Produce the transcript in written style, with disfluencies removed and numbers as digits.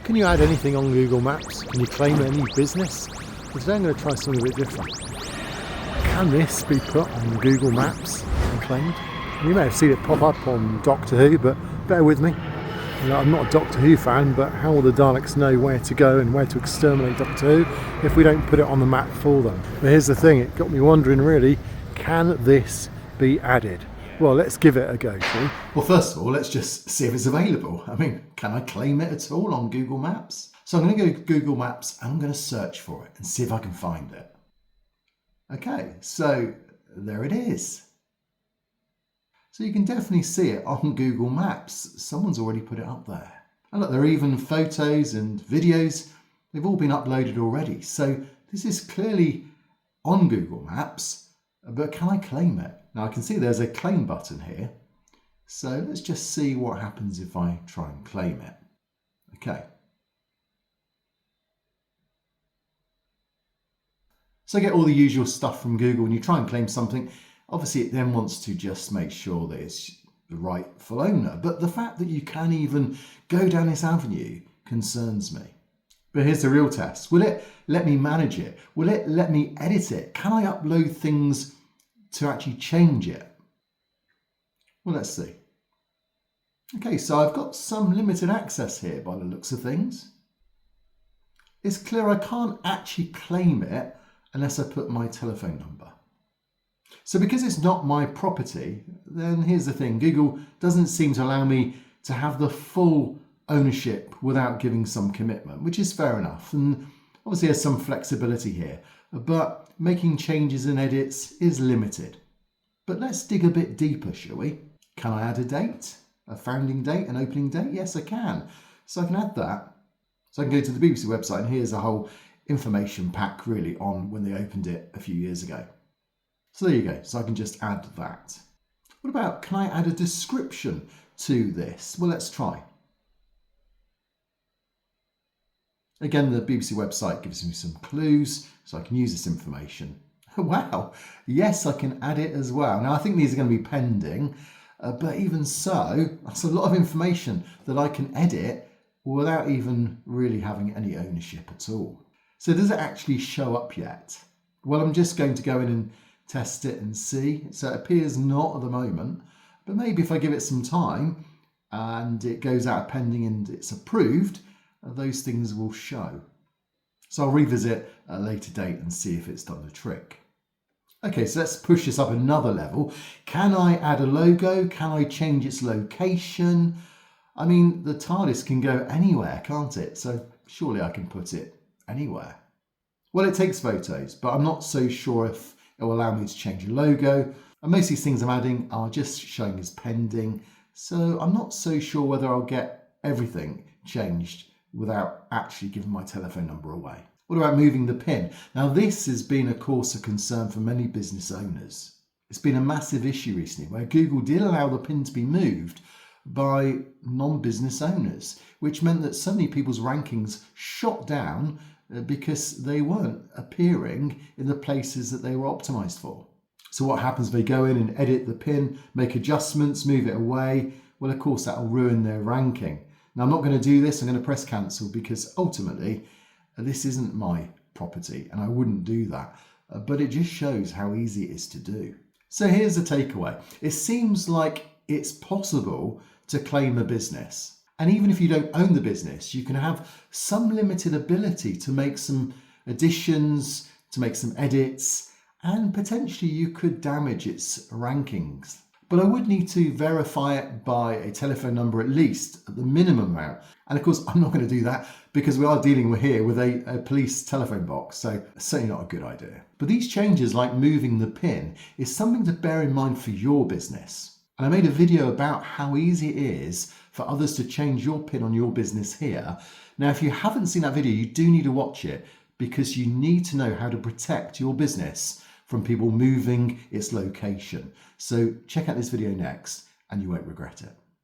Can you add anything on Google Maps? Can you claim any business? Well, today I'm going to try something a bit different. Can this be put on Google Maps and claimed? You may have seen it pop up on Doctor Who, but bear with me. I'm not a Doctor Who fan, but how will the Daleks know where to go and where to exterminate Doctor Who if we don't put it on the map for them? But here's the thing, it got me wondering really, can this be added? Well, let's give it a go, shall we? Well, first of all, let's just see if it's available. I mean, can I claim it at all on Google Maps? So I'm going to go to Google Maps and I'm going to search for it and see if I can find it. Okay, so there it is. So you can definitely see it on Google Maps. Someone's already put it up there. And look, there are even photos and videos. They've all been uploaded already. So this is clearly on Google Maps, but can I claim it? Now I can see there's a claim button here. So let's just see what happens if I try and claim it. Okay. So I get all the usual stuff from Google when you try and claim something. Obviously, it then wants to just make sure that it's the rightful owner. But the fact that you can even go down this avenue concerns me. But here's the real test. Will it let me manage it? Will it let me edit it? Can I upload things to actually change it? Well, let's see. Okay, so I've got some limited access here by the looks of things. It's clear I can't actually claim it unless I put my telephone number. So because it's not my property, then here's the thing. Google doesn't seem to allow me to have the full ownership without giving some commitment, which is fair enough. And obviously there's some flexibility here, but making changes and edits is limited. But let's dig a bit deeper, shall we? Can I add a date? A founding date, an opening date? Yes, I can. So I can add that. So I can go to the BBC website and here's a whole information pack really on when they opened it a few years ago. So there you go, so I can just add that. What about, can I add a description to this? Well, let's try. Again, the BBC website gives me some clues, so I can use this information. Wow, yes, I can add it as well. Now, I think these are going to be pending, but even so, that's a lot of information that I can edit without even really having any ownership at all. So does it actually show up yet? Well, I'm just going to go in and test it and see. So it appears not at the moment, but maybe if I give it some time and it goes out pending and it's approved, those things will show. So I'll revisit a later date and see if it's done the trick. Okay, so let's push this up another level. Can I add a logo? Can I change its location? I mean, the TARDIS can go anywhere, can't it? So surely I can put it anywhere. Well, it takes photos, but I'm not so sure if it will allow me to change a logo. And most of these things I'm adding are just showing as pending. So I'm not so sure whether I'll get everything changed without actually giving my telephone number away. What about moving the PIN? Now this has been, of course, a concern for many business owners. It's been a massive issue recently where Google did allow the PIN to be moved by non-business owners, which meant that so many people's rankings shot down because they weren't appearing in the places that they were optimized for. So what happens if they go in and edit the PIN, make adjustments, move it away? Well, of course, that'll ruin their ranking. Now, I'm not going to do this. I'm going to press cancel because ultimately, this isn't my property and I wouldn't do that. But it just shows how easy it is to do. So here's the takeaway. It seems like it's possible to claim a business. And even if you don't own the business, you can have some limited ability to make some additions, to make some edits, and potentially you could damage its rankings. But I would need to verify it by a telephone number at least, at the minimum amount. And of course, I'm not going to do that because we are dealing here with a police telephone box, so certainly not a good idea. But these changes, like moving the PIN, is something to bear in mind for your business. And I made a video about how easy it is for others to change your PIN on your business here. Now, if you haven't seen that video, you do need to watch it because you need to know how to protect your business from people moving its location. So check out this video next and you won't regret it.